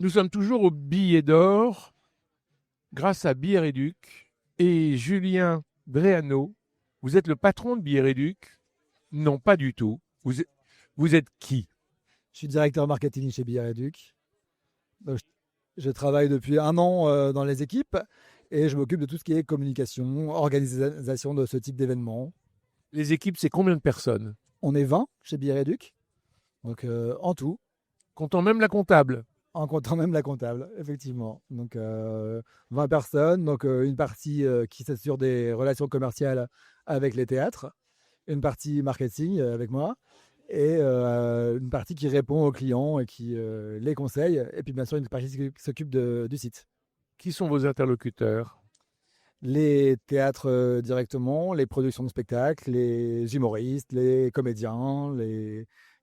Nous sommes toujours au billet d'or grâce à Billets Réduc et Julien Dréano. Vous êtes le patron de Billets Réduc? Non, pas du tout. Vous êtes qui? Je suis directeur marketing chez Billard Educ. Donc, je travaille depuis un an dans les équipes et je m'occupe de tout ce qui est communication, organisation de ce type d'événement. Les équipes, c'est combien de personnes? On est 20 chez Billard Educ, donc en tout, Comptant même la comptable. en comptant même la comptable, effectivement. Donc 20 personnes, donc une partie qui s'assure des relations commerciales avec les théâtres, une partie marketing avec moi, et une partie qui répond aux clients et qui les conseille, et puis bien sûr une partie qui s'occupe du site. Qui sont vos interlocuteurs? Les théâtres directement, les productions de spectacles, les humoristes, les comédiens,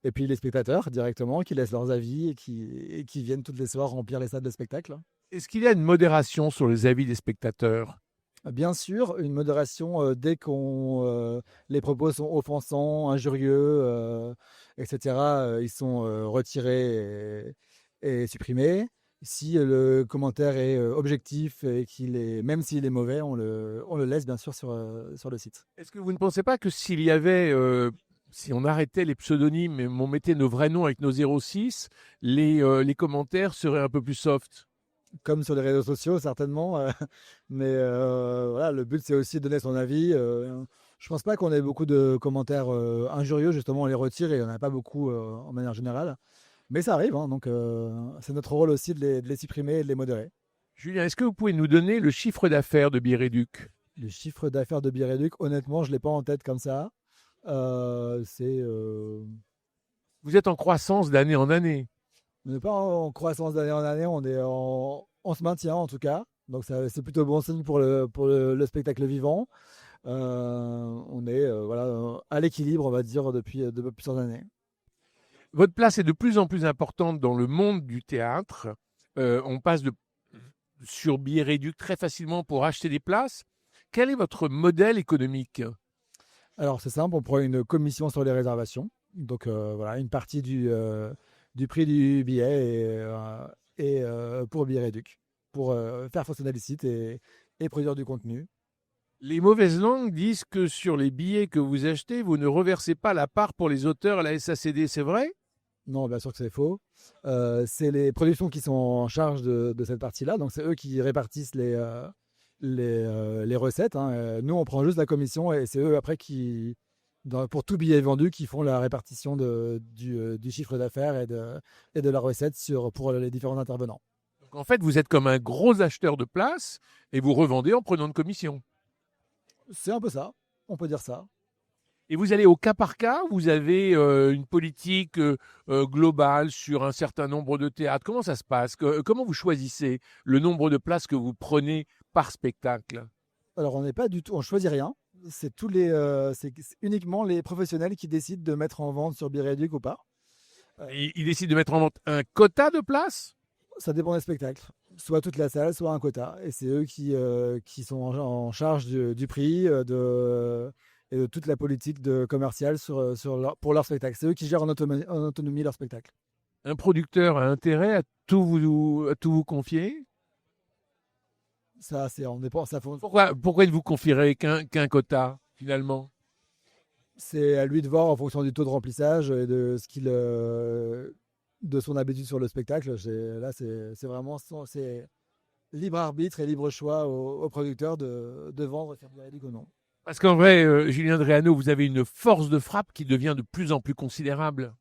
et puis les spectateurs directement qui laissent leurs avis et qui viennent toutes les soirs remplir les salles de spectacle. Est-ce qu'il y a une modération sur les avis des spectateurs? Bien sûr, une modération dès qu'on les propos sont offensants, injurieux, etc. Ils sont retirés et supprimés. Si le commentaire est objectif et même s'il est mauvais, on le laisse bien sûr sur le site. Est-ce que vous ne pensez pas que s'il y avait, si on arrêtait les pseudonymes et on mettait nos vrais noms avec nos 06, les commentaires seraient un peu plus soft? Comme sur les réseaux sociaux, certainement. Mais voilà, le but, c'est aussi de donner son avis. Je pense pas qu'on ait beaucoup de commentaires injurieux. Justement, on les retire et il n'y en a pas beaucoup en manière générale. Mais ça arrive, hein, donc c'est notre rôle aussi de les supprimer et de les modérer. Julien, est-ce que vous pouvez nous donner le chiffre d'affaires de Biréduc? Les chiffres d'affaires de Biréduc, honnêtement, je ne l'ai pas en tête comme ça. C'est Vous êtes en croissance d'année en année. On n'est pas en croissance d'année en année, on se maintient en tout cas. Donc c'est plutôt bon signe pour le spectacle vivant. On est voilà, à l'équilibre, on va dire, depuis plusieurs années. Votre place est de plus en plus importante dans le monde du théâtre. On passe sur billets réduits très facilement pour acheter des places. Quel est votre modèle économique? Alors c'est simple, on prend une commission sur les réservations. Donc voilà, une partie du prix du billet et pour Billet Réduc, pour faire fonctionner le site et produire du contenu. Les mauvaises langues disent que sur les billets que vous achetez, vous ne reversez pas la part pour les auteurs à la SACD, c'est vrai? Non, bien sûr que c'est faux. C'est les productions qui sont en charge de cette partie-là. Donc, c'est eux qui répartissent les recettes, hein. Nous, on prend juste la commission et c'est eux après pour tout billet vendu, qui font la répartition du chiffre d'affaires et de la recette pour les différents intervenants. Donc en fait, vous êtes comme un gros acheteur de places et vous revendez en prenant une commission. C'est un peu ça, on peut dire ça. Et vous allez au cas par cas, vous avez une politique globale sur un certain nombre de théâtres. Comment ça se passe? Comment vous choisissez le nombre de places que vous prenez par spectacle? Alors, on n'est pas du tout, on choisit rien. C'est uniquement les professionnels qui décident de mettre en vente sur Biréduc ou pas. Ils décident de mettre en vente un quota de places? Ça dépend des spectacles. Soit toute la salle, soit un quota. Et c'est eux qui sont en charge du prix et de toute la politique commerciale pour leur spectacle. C'est eux qui gèrent en autonomie leur spectacle. Un producteur a intérêt à tout vous confier? Ça, on dépend. Pourquoi ne vous confierez qu'un quota, finalement? C'est à lui de voir en fonction du taux de remplissage et de son habitude sur le spectacle. Là, c'est vraiment c'est libre arbitre et libre choix au producteur de vendre et faire du réduit ou non. Parce qu'en vrai, Julien Dréano, vous avez une force de frappe qui devient de plus en plus considérable.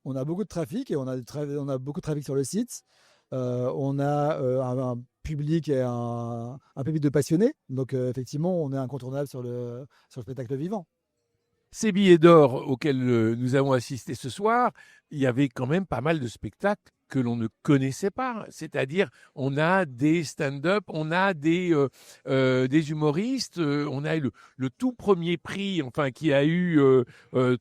On a beaucoup de trafic et on a beaucoup de trafic sur le site. On a un public et un public de passionnés. Donc effectivement, on est incontournable sur le spectacle vivant. Ces billets d'or auxquels nous avons assisté ce soir, il y avait quand même pas mal de spectacles que l'on ne connaissait pas. C'est-à-dire, on a des stand-up, on a des humoristes, on a eu le tout premier prix, enfin, qui a eu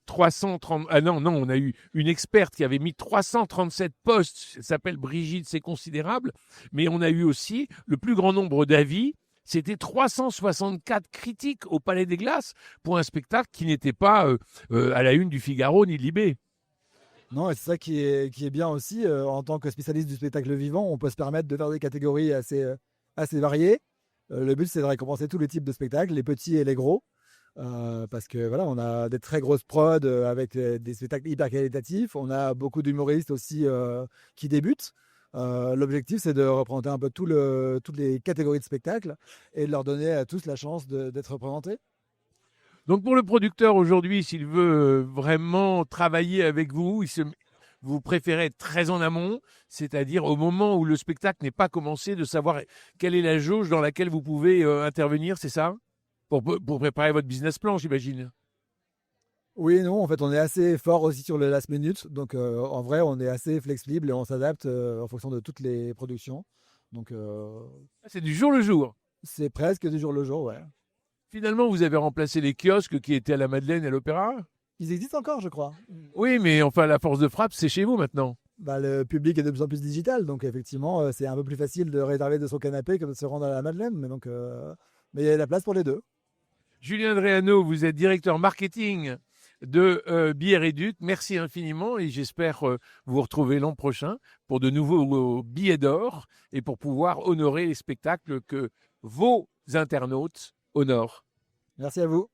330... Ah non, non, on a eu une experte qui avait mis 337 postes, elle s'appelle Brigitte, c'est considérable, mais on a eu aussi le plus grand nombre d'avis. C'était 364 critiques au Palais des Glaces pour un spectacle qui n'était pas à la une du Figaro ni de Libé. Non, et c'est ça qui est bien aussi. En tant que spécialiste du spectacle vivant, on peut se permettre de faire des catégories assez variées. Le but, c'est de récompenser tous les types de spectacles, les petits et les gros. Parce que voilà, on a des très grosses prods avec des spectacles hyper qualitatifs. On a beaucoup d'humoristes aussi qui débutent. L'objectif, c'est de représenter un peu toutes les catégories de spectacles et de leur donner à tous la chance d'être représentés. Donc pour le producteur aujourd'hui, s'il veut vraiment travailler avec vous, vous préférez être très en amont, c'est-à-dire au moment où le spectacle n'est pas commencé, de savoir quelle est la jauge dans laquelle vous pouvez intervenir, c'est ça? Pour préparer votre business plan, j'imagine. Oui et non, en fait, on est assez fort aussi sur le last minute. Donc, en vrai, on est assez flexible et on s'adapte en fonction de toutes les productions. Donc, C'est du jour le jour. c'est presque du jour le jour, ouais. Finalement, vous avez remplacé les kiosques qui étaient à la Madeleine et à l'Opéra. Ils existent encore, je crois. Oui, mais enfin, la force de frappe, c'est chez vous maintenant. Bah, le public est de plus en plus digital, donc effectivement, c'est un peu plus facile de réserver de son canapé que de se rendre à la Madeleine. Mais il y a de la place pour les deux. Julien Dréano, vous êtes directeur marketing de Billets Réduc. Merci infiniment et j'espère vous retrouver l'an prochain pour de nouveaux billets d'or et pour pouvoir honorer les spectacles que vos internautes honorent. Merci à vous.